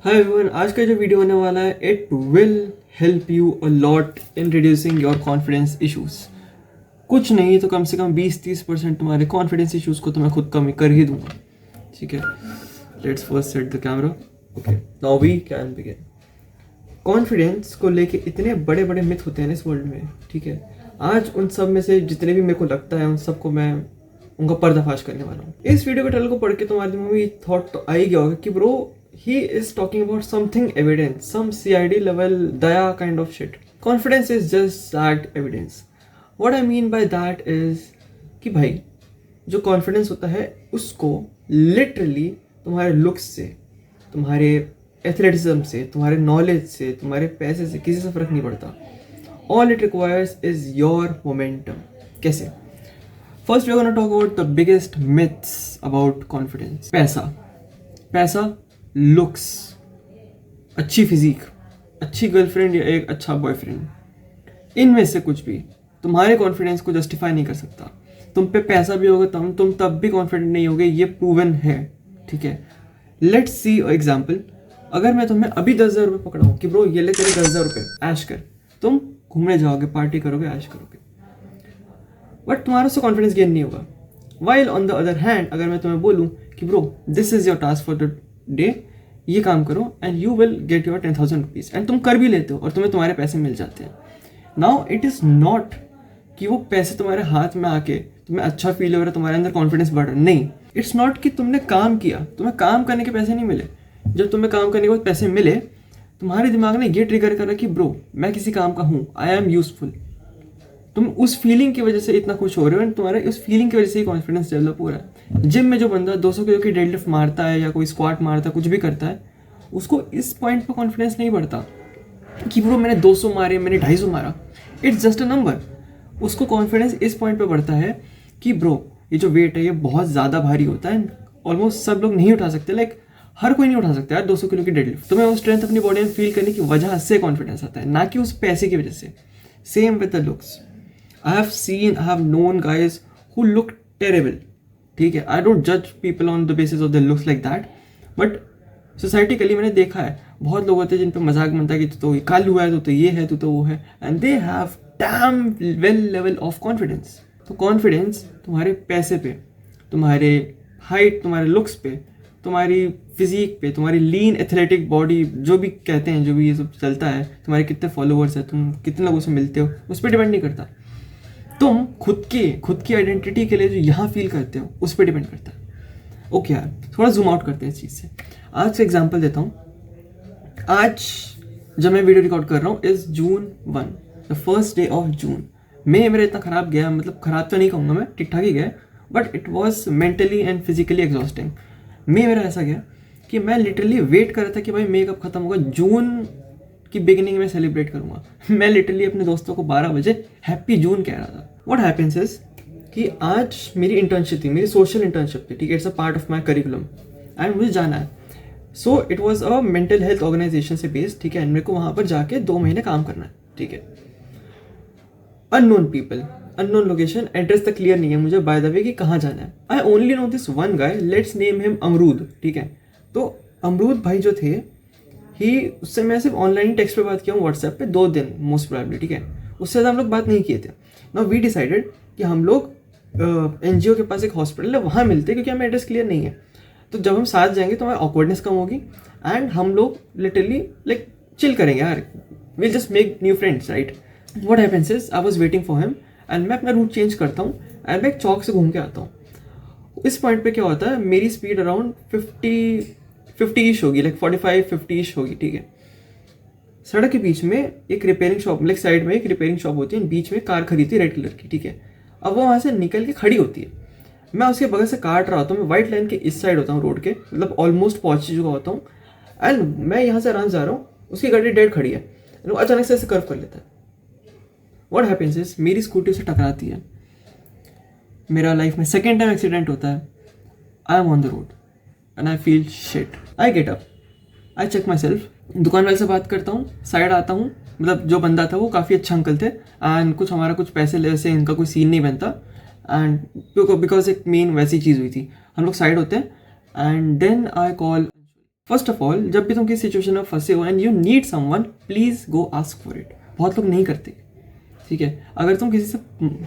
Hi everyone, आज का जो वीडियो होने वाला है it will help you a lot in reducing your confidence issues. कुछ नहीं तो कम से कम 20-30% तुम्हारे कॉन्फिडेंस इश्यूज को तो मैं खुद कम कर ही दूंगा। ठीक है, let's first set the camera. Okay, now we can begin. Confidence को लेके इतने बड़े बड़े मिथ होते हैं इस वर्ल्ड में। ठीक है, आज उन सब में से जितने भी मेरे को लगता है उन सबको मैं उनका पर्दाफाश करने वाला हूँ। इस वीडियो के टाइटल को पढ़ के तुम्हारे दिमाग में थॉट तो आ ही गया होगा कि bro he is talking about something evident, some CID level daya kind of shit. Confidence is just that evidence. What I mean by that is कि भाई जो कॉन्फिडेंस होता है उसको लिटरली तुम्हारे लुक्स से, तुम्हारे एथलेटिज्म से, तुम्हारे नॉलेज से, तुम्हारे पैसे से किसी से फर्क नहीं पड़ता। All it requires is your momentum. कैसे? First we are gonna talk about the biggest myths about confidence. पैसा, लुक्स, अच्छी फिजिक, अच्छी गर्लफ्रेंड या एक अच्छा बॉयफ्रेंड, इनमें से कुछ भी तुम्हारे कॉन्फिडेंस को जस्टिफाई नहीं कर सकता। तुम पे पैसा भी होगा तुम तब भी कॉन्फिडेंट नहीं होगे, ये प्रूवन है। ठीक है, लेट्स सी एग्जाम्पल। अगर मैं तुम्हें अभी 10,000 रुपये पकड़ाऊँ कि ब्रो ये ले तेरे 10,000 रुपये, ऐश कर, तुम घूमने जाओगे, पार्टी करोगे, ऐश करोगे, बट तुम्हारा उससे कॉन्फिडेंस गेन नहीं होगा। While on the other hand अगर मैं तुम्हें बोलूँ कि bro this is your task for the day, ये काम करो and you will get your 10,000 rupees, and तुम कर भी लेते हो और तुम्हें तुम्हारे पैसे मिल जाते हैं। नाउ इट इज़ नॉट कि वो पैसे तुम्हारे हाथ में आके तुम्हें अच्छा फील हो रहा है, तुम्हारे अंदर कॉन्फिडेंस बढ़ रहा है। नहीं, इट्स नॉट कि तुमने काम किया, तुम्हें काम करने के पैसे नहीं मिले। जब तुम्हें काम करने के बाद पैसे मिले, तुम्हारे दिमाग ने ये ट्रिगर करा कि ब्रो मैं किसी काम का हूँ, आई एम यूजफुल। तुम उस फीलिंग की वजह से इतना खुश हो रहे हो, एंड तुम्हारे उस फीलिंग की वजह से ही कॉन्फिडेंस डेवलप हो रहा है। जिम में जो बंदा 200 किलो की डेडलिफ्ट मारता है या कोई स्क्वाट मारता है, कुछ भी करता है, उसको इस पॉइंट पर कॉन्फिडेंस नहीं बढ़ता कि ब्रो मैंने 200 मारे, मैंने 250 मारा, इट्स जस्ट अ नंबर। उसको कॉन्फिडेंस इस पॉइंट पर बढ़ता है कि ब्रो ये जो वेट है ये बहुत ज़्यादा भारी होता है, ऑलमोस्ट सब लोग नहीं उठा सकते, लाइक हर कोई नहीं उठा सकता यार 200 किलो की डेडलिफ्ट। तुम्हें वो स्ट्रेंथ अपनी बॉडी में फील करने की वजह से कॉन्फिडेंस आता है, ना कि उस पैसे की वजह से। Same with the looks. I have known guys who look terrible. ठीक है, I don't judge people on the basis of their looks like that, but सोसाइटिकली मैंने देखा है बहुत लोग होते हैं जिन पे मजाक बनता है कि तो ये कालू है, तो ये है, तो वो है, and they have dam well level of confidence. तो कॉन्फिडेंस तुम्हारे पैसे पे, तुम्हारे हाइट, तुम्हारे लुक्स पे, तुम्हारी फिजिक पे, तुम्हारी लीन एथलेटिक बॉडी, जो भी कहते हैं, जो भी ये सब चलता है, तुम्हारे कितने फॉलोअर्स है, तुम कितने लोगों से मिलते हो, उस पर डिपेंड नहीं करता। तुम खुद की आइडेंटिटी के लिए जो यहाँ फील करते हो उस पर डिपेंड करता है। ओके यार, थोड़ा जूम आउट करते हैं इस चीज़ से। आज से एग्जांपल देता हूँ। आज जब मैं वीडियो रिकॉर्ड कर रहा हूँ is June 1, the first day of June. मे मेरा इतना ख़राब गया, मतलब ख़राब तो नहीं कहूँगा मैं, ठीक ठाक ही गया, but it was mentally and physically exhausting. मे मेरा ऐसा गया कि मैं लिटरली वेट कर रहा था कि भाई मे कब ख़त्म होगा, जून की बिगिनिंग में सेलिब्रेट करूँगा। मैं लिटरली अपने दोस्तों को 12 बजे हैप्पी जून कह रहा था। व्हाट हैपेंस इज कि आज मेरी इंटर्नशिप थी, मेरी सोशल इंटर्नशिप थी। ठीक है, it's a part of my curriculum and मुझे जाना है। So it was a mental health organisation से बेस्ड। ठीक है, एंड मेरे को वहाँ पर जाके 2 महीने काम करना है। ठीक है, unknown people, unknown location, address तक क्लियर नहीं है मुझे बाय द वे कि कहाँ जाना है। I only know this one guy, let's name him Amrood. ठीक है, तो अमरूद भाई जो थे उससे मैं सिर्फ ऑनलाइन टेक्स्ट पे बात किया हूँ, व्हाट्सएप पे 2 दिन मोस्ट प्रोबेबली। ठीक है, उससे ज़्यादा हम लोग बात नहीं किए थे। नाउ वी डिसाइडेड कि हम लोग NGO के पास एक हॉस्पिटल है वहाँ मिलते, क्योंकि हमें एड्रेस क्लियर नहीं है। तो जब हम साथ जाएंगे तो हमारी ऑकवर्डनेस कम होगी एंड हम लोग लिटरली लाइक चिल करेंगे यार, will just make new friends, right. What happens is I was waiting for him and मैं अपना रूट चेंज करता हूँ एंड मैं एक चौक से घूम के आता हूँ। इस पॉइंट पे क्या होता है, मेरी स्पीड अराउंड 50 होगी, लाइक 45-50 होगी। ठीक है, सड़क के बीच में एक रिपेयरिंग शॉप, लाइक साइड में एक रिपेयरिंग शॉप होती है, बीच में कार खड़ी थी रेड कलर की। ठीक है, अब वो वहाँ से निकल के खड़ी होती है, मैं उसके बगल से काट रहा होता हूँ, मैं वाइट लाइन के इस साइड होता हूँ रोड के, मतलब ऑलमोस्ट पहुँच चुका होता हूँ, एंड मैं यहाँ से आराम से जा रहा हूँ, उसकी गाड़ी डेड खड़ी है, वो अचानक से ऐसे कर्व कर लेता है। व्हाट हैपेंस इज मेरी स्कूटी से टकराती है, मेरा लाइफ में सेकेंड टाइम एक्सीडेंट होता है। I am on the road and I feel shit. I get up, I check myself, दुकान वाले से बात करता हूँ, साइड आता हूँ, मतलब जो बंदा था वो काफ़ी अच्छा अंकल थे एंड कुछ पैसे ले से इनका कोई सीन नहीं बनता, एंड बिकॉज एक मेन वैसी चीज़ हुई थी, हम लोग साइड होते हैं and then I call first of all, जब भी तुम किसी सिचुएशन में फंसे हो and you need someone, please go ask for it. बहुत लोग नहीं करते, ठीक है। अगर तुम किसी से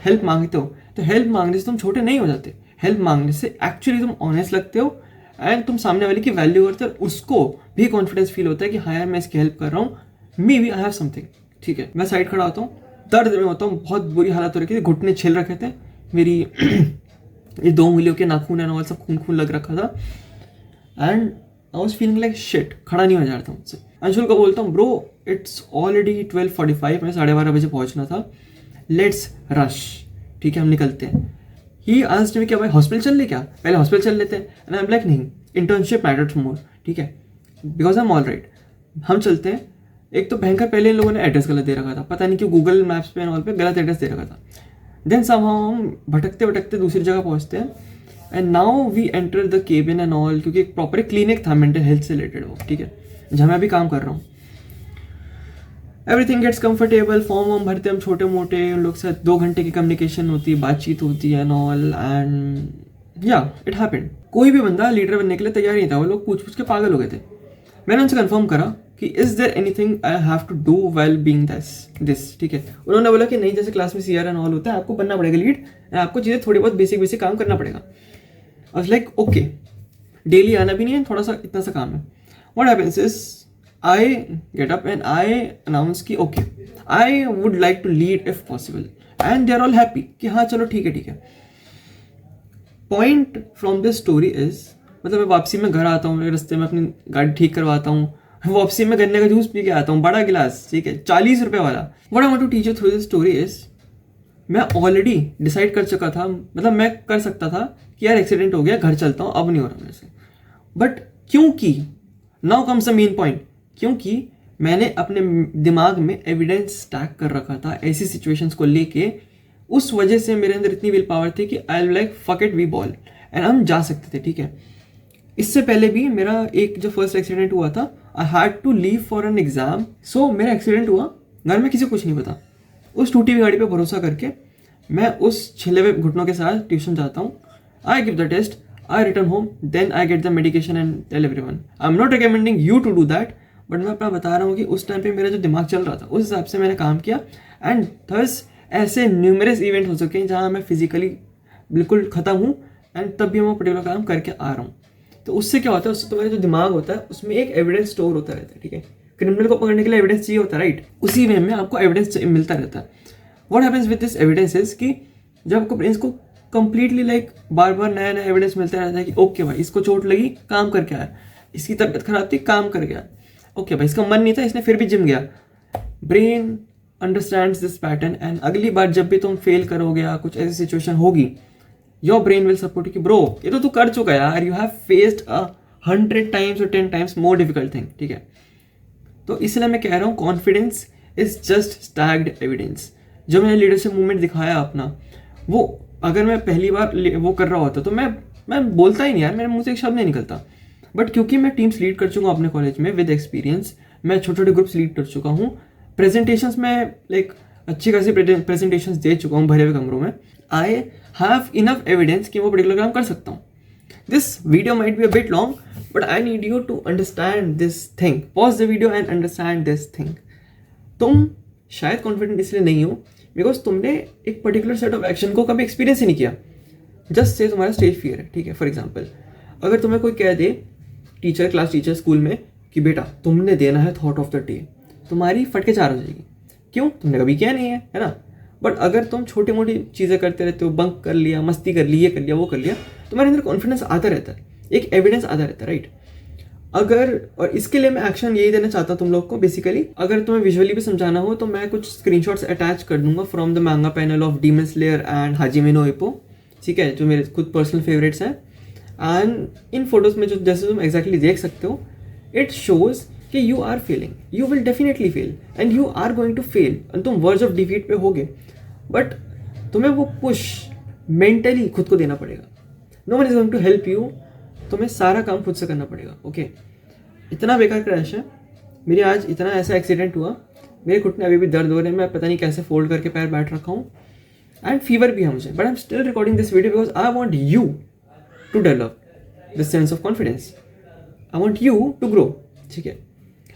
हेल्प मांगते हो तो हेल्प मांगने से तुम छोटे नहीं हो जाते। हेल्प मांगने से एक्चुअली तुम ऑनेस्ट लगते हो एंड तुम सामने वाले की वैल्यू करते हो, उसको भी कॉन्फिडेंस फील होता है कि हाँ यार मैं इसकी हेल्प कर रहा हूँ, maybe I have something, ठीक है। मैं साइड खड़ा होता हूँ, दर्द में होता हूँ, बहुत बुरी हालत हो रखी थी, घुटने छिल रखे थे मेरी ये 2 उंगलियों के नाखून एंड ऑल सब खून खून लग रखा था and I was feeling like shit, खड़ा नहीं हो जा रहा था मुझसे। अंशुल को बोलता हूँ ब्रो इट्स ऑलरेडी 12:45, मैं 12:30 बजे पहुँचना था, लेट्स रश, ठीक है हम निकलते हैं। ही आस्क्ड मी क्या भाई हॉस्पिटल चल ले क्या, पहले हॉस्पिटल चल लेते हैं एंड आई एम लाइक नहीं, इंटर्नशिप मैटर्स मोर, ठीक है, because I am all right, हम चलते हैं। एक तो भयंकर पहले इन लोगों ने एड्रेस गलत दे रखा था, पता नहीं क्यों गूगल मैप्स पे एंड ऑल पे गलत एड्रेस दे रखा था। देन समहाउ हम भटकते भटकते दूसरी जगह पहुंचते हैं and now we enter the cabin and all, क्योंकि एक प्रॉपर क्लिनिक था मेंटल हेल्थ से रिलेटेड वो, ठीक है, जहाँ मैं अभी काम कर रहा हूँ। एवरीथिंग गेट्स कंफर्टेबल, फॉर्म वॉर्म भरते हम छोटे मोटे, उन लोग से 2 घंटे की कम्युनिकेशन होती है, बातचीत होती है एंड ऑल, एंड या इट हैपेंड। कोई भी बंदा लीडर बनने के लिए तैयार नहीं था, वो लोग पूछ पूछ के पागल हो गए थे। मैंने उनसे कंफर्म करा कि is there anything I have to do well being this, ठीक है। उन्होंने बोला कि नहीं, जैसे क्लास में सीआर एंड ऑल होता है, आपको बनना पड़ेगा लीड, आपको चीज़ें थोड़ी बहुत बेसिक काम करना पड़ेगा। I was like okay, daily आना भी नहीं है, थोड़ा सा इतना सा काम है। What happens is I get up and I announce कि okay I would like to lead if possible and they are all happy कि हाँ चलो ठीक है। Point from this story is, मतलब मैं वापसी में घर आता हूँ, रास्ते में अपनी गाड़ी ठीक करवाता हूँ, वापसी में गन्ने का जूस पी के आता हूँ, बड़ा गिलास, ठीक है, 40 रुपए वाला। What I want to teach you through this story is, मैं ऑलरेडी डिसाइड कर चुका था, मतलब मैं कर सकता था कि यार एक्सीडेंट हो गया, घर चलता हूँ, अब नहीं हो रहा मेरे से। बट क्योंकि now comes the main point, क्योंकि मैंने अपने दिमाग में एविडेंस स्टैक कर रखा था ऐसी सिचुएशंस को लेके, उस वजह से मेरे अंदर इतनी विल पावर थी कि I like fuck it we ball and हम जा सकते थे, ठीक है। इससे पहले भी मेरा एक जो फर्स्ट एक्सीडेंट हुआ था, I had to leave for an exam, so मेरा एक्सीडेंट हुआ, घर में किसी को कुछ नहीं पता। उस टूटी हुई गाड़ी पे भरोसा करके मैं उस छिले हुए घुटनों के साथ ट्यूशन जाता हूँ, I give the test, I return home, then I get the medication and tell everyone. I am not recommending you to do that, but मैं अपना बता रहा हूँ कि उस टाइम पे मेरा जो दिमाग चल रहा था उस हिसाब से मैंने काम किया एंड थर्स ऐसे न्यूमरस इवेंट हो सके जहाँ मैं फिजिकली बिल्कुल ख़त्म हूँ एंड तब भी मैं पर्टिकुलर काम करके आ रहा हूँ। तो उससे क्या होता है, उससे तुम्हारा जो दिमाग होता है उसमें एक एविडेंस स्टोर होता रहता है, ठीक है। क्रिमिनल को पकड़ने के लिए एविडेंस चाहिए होता है, राइट, उसी वे में आपको एविडेंस मिलता रहता है। What happens with this evidence is कि जब आपको ब्रेन को कंप्लीटली लाइक बार बार नया नया एविडेंस मिलता रहता है कि ओके भाई इसको चोट लगी, काम करके आया, इसकी तबीयत खराब थी, काम कर गया, ओके भाई इसका मन नहीं था, इसने फिर भी जिम गया। Brain understands this pattern and अगली बार जब भी तुम फेल करोगे या कुछ ऐसी सिचुएशन होगी, योर ब्रेन विल सपोर्ट कि ब्रो ये तो तू कर चुका है यार, you have faced 100 times or 10 times more difficult thing, ठीक है। तो इसलिए मैं कह रहा हूँ कॉन्फिडेंस इज जस्ट स्टैग्ड एविडेंस। जो मैंने लीडरशिप मूवमेंट दिखाया अपना, वो अगर मैं पहली बार वो कर रहा होता तो मैं बोलता ही नहीं यार, मेरे मुंह से एक शब्द नहीं निकलता। बट क्योंकि मैं टीम्स लीड कर चुका हूँ अपने कॉलेज में विद एक्सपीरियंस, मैं छोटे छोटे ग्रुप्स लीड कर चुका हूँ, प्रेजेंटेशंस में लाइक अच्छी खासी प्रेजेंटेशंस दे चुका हूँ भरे हुए कमरों में, आई हैव इनफ एविडेंस कि वो पर्टिकुलर काम कर सकता हूँ। This video might be a bit long but I need you to understand this thing, pause the video and understand this thing. तुम शायद कॉन्फिडेंट इसलिए नहीं हो बिकॉज तुमने एक पर्टिकुलर सेट ऑफ एक्शन को कभी एक्सपीरियंस ही नहीं किया। जस्ट से तुम्हारा स्टेज फियर है, ठीक है। फॉर एग्जाम्पल अगर तुम्हें कोई कह दे, टीचर, क्लास टीचर स्कूल में, कि बेटा तुमने देना है थॉट ऑफ द डे, तुम्हारी फटके 4 हो जाएगी। क्यों? तुमने कभी किया नहीं है ना। बट अगर तुम छोटी मोटी चीज़ें करते रहते हो, बंक कर लिया, मस्ती कर ली, ये कर लिया, वो कर लिया, तुम्हारे अंदर कॉन्फिडेंस आता रहता है, एक एविडेंस आता रहता है, राइट। अगर, और इसके लिए मैं एक्शन यही देना चाहता हूँ तुम लोग को बेसिकली। अगर तुम्हें विजुअली भी समझाना हो तो मैं कुछ स्क्रीनशॉट्स अटैच कर दूंगा from the manga panel of Demon Slayer and Hajime no Ippo, ठीक है, जो मेरे खुद पर्सनल फेवरेट्स हैं। एंड इन फोटोज में जो जैसे तुम एग्जैक्टली देख सकते हो, इट शोज कि you are failing, you will definitely fail and you are going to fail and तुम वर्ज ऑफ डिफीट पे होगे, बट तुम्हें वो पुश मेंटली खुद को देना पड़ेगा। No one is going to help you, तुम्हें सारा काम खुद से करना पड़ेगा, ओके। इतना बेकार क्रैश है, मेरी आज इतना ऐसा एक्सीडेंट हुआ, मेरे घुटने अभी भी दर्द हो रहे हैं, मैं पता नहीं कैसे फोल्ड करके पैर बैठ रखा हूँ एंड फीवर भी है मुझे, but I am still recording this video because I want you to develop this sense of confidence. I want you to grow, ठीक है।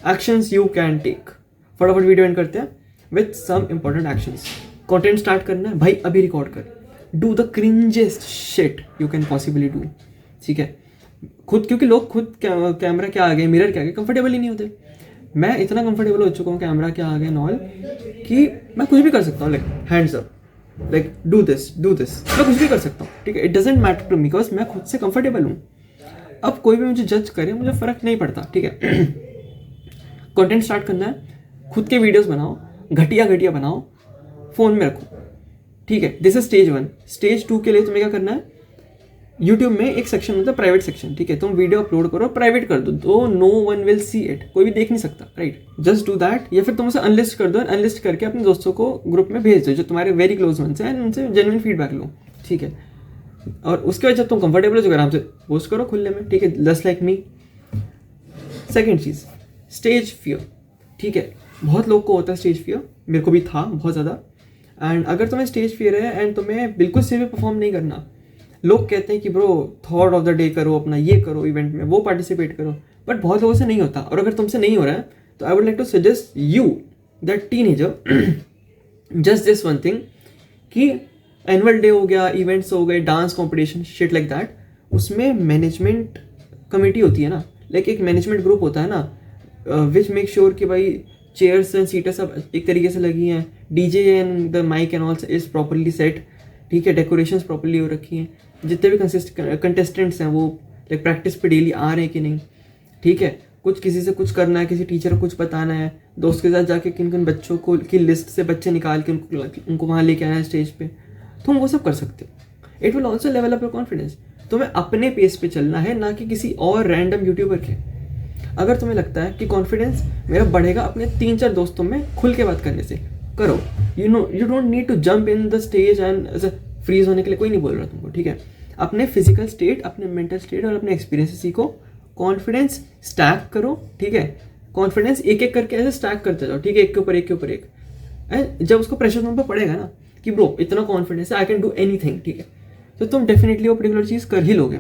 एक्शंस यू कैन टेक, फटाफट वीडियो एंड करते हैं with some important actions. Content start करना है भाई, अभी record कर, do the cringiest shit you can possibly do, ठीक है। खुद, क्योंकि लोग खुद कैमरा के आगे, मिरर के आगे कंफर्टेबल ही नहीं होते। मैं इतना कंफर्टेबल हो चुका हूँ कैमरा के आगे नॉल कि मैं कुछ भी कर सकता हूँ, like hands up, like do this, मैं कुछ भी कर सकता हूँ, ठीक है। It doesn't matter to me because मैं खुद से कंफर्टेबल हूँ। अब कोई भी मुझे जज करे, मुझे फ़र्क नहीं पड़ता, ठीक है। कंटेंट स्टार्ट करना है, खुद के वीडियोस बनाओ, घटिया बनाओ, फ़ोन में रखो, ठीक है। This is stage 1। स्टेज 2 के लिए तुम्हें क्या करना है, यूट्यूब में एक सेक्शन होता है प्राइवेट सेक्शन, ठीक है। तुम वीडियो अपलोड करो, प्राइवेट कर दो, तो no one will see it, कोई भी देख नहीं सकता, राइट। Just do that. या फिर तुम उसे अनलिस्ट कर दो, अनलिस्ट करके अपने दोस्तों को ग्रुप में भेज दो जो तुम्हारे वेरी क्लोज वंस हैं, उनसे जेन्युइन फीडबैक लो, ठीक है। और उसके बाद जब तुम कंफर्टेबल हो, जो आराम से पोस्ट करो खुले में, ठीक है, जस्ट लाइक मी। सेकेंड चीज़, स्टेज फियर, ठीक है। बहुत लोग को होता है स्टेज फियर, मेरे को भी था बहुत ज़्यादा। एंड अगर तुम्हें स्टेज फियर है एंड तुम्हें बिल्कुल से भी परफॉर्म नहीं करना, लोग कहते हैं कि bro thought of the day करो, अपना ये करो, इवेंट में वो पार्टिसिपेट करो, बट बहुत लोगों से नहीं होता। और अगर तुमसे नहीं हो रहा है तो I would like to suggest you that teenager just this one thing कि एनुअल डे हो गया, इवेंट्स हो गए, dance competition, shit like that, उसमें मैनेजमेंट कमेटी होती है ना, लाइक एक मैनेजमेंट ग्रुप होता है ना, विच मेक श्योर कि भाई चेयर्स एंड सीटें सब एक तरीके से लगी हैं, DJ and the mic and all is properly set, ठीक है, डेकोरेशंस प्रॉपरली हो रखी हैं, जितने भी कंटेस्टेंट्स हैं वो लाइक प्रैक्टिस पे डेली आ रहे हैं कि नहीं, ठीक है। कुछ किसी से कुछ करना है, किसी टीचर को कुछ बताना है, दोस्त के साथ जाके किन किन बच्चों को की लिस्ट से बच्चे निकाल के उनको वहाँ लेके आना है स्टेज पे, तुम वो सब कर सकते हो। It will also level up your confidence. तुम्हें अपने पेस पे चलना है, ना कि किसी और रैंडम यूट्यूबर के। अगर तुम्हें लगता है कि कॉन्फिडेंस मेरा बढ़ेगा अपने 3-4 दोस्तों में खुल के बात करने से, करो। You don't need to jump in the stage and freeze होने के लिए कोई नहीं बोल रहा तुमको, ठीक है। अपने फिजिकल स्टेट, अपने मेंटल स्टेट और अपने एक्सपीरियंस से सीखो, कॉन्फिडेंस स्टैक करो, ठीक है। कॉन्फिडेंस एक एक करके ऐसे स्टैक करते जाओ, ठीक है, एक के ऊपर एक के ऊपर एक। एंड जब उसको प्रेशर तुम पर पड़ेगा ना कि ब्रो इतना कॉन्फिडेंस है, आई कैन डू एनीथिंग, ठीक है, तो तुम डेफिनेटली वो पर्टिकुलर चीज़ कर ही लोगे।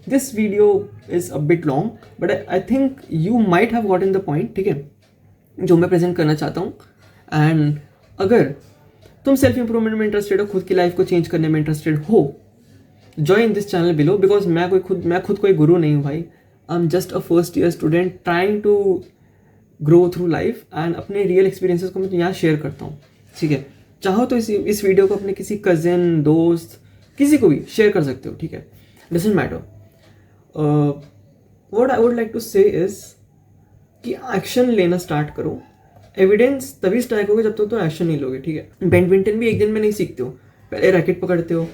This video is a bit long but I think you might have got in the point, ठीक है, जो मैं प्रेजेंट करना चाहता हूँ। एंड अगर तुम सेल्फ इंप्रूवमेंट में इंटरेस्टेड हो, खुद की लाइफ को चेंज करने में इंटरेस्टेड हो, join this channel below, because मैं खुद कोई गुरु नहीं हूँ भाई। I am just a first year student trying to grow through life, and अपने रियल एक्सपीरियंसेस को मैं यहाँ शेयर करता हूँ, ठीक है। चाहो तो इस वीडियो को अपने किसी कज़न, दोस्त, किसी को भी शेयर कर सकते हो, ठीक है, doesn't matter. What I would like to say is कि एक्शन लेना स्टार्ट करो। एविडेंस तभी स्ट्राइक होगा जब तक तो एक्शन नहीं लोगे, ठीक है। बैडमिंटन भी एक दिन में नहीं सीखते हो, पहले रैकेट पकड़ते हो,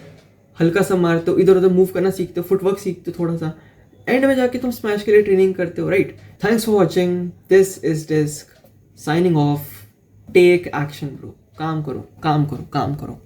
हल्का सा मारते हो, इधर उधर मूव करना सीखते हो, फुटवर्क सीखते हो थोड़ा सा, एंड में जाके तुम स्मैश के लिए ट्रेनिंग करते हो, right. Thanks for watching, this is Disc signing off. Take action bro, काम करो, काम करो, काम करो।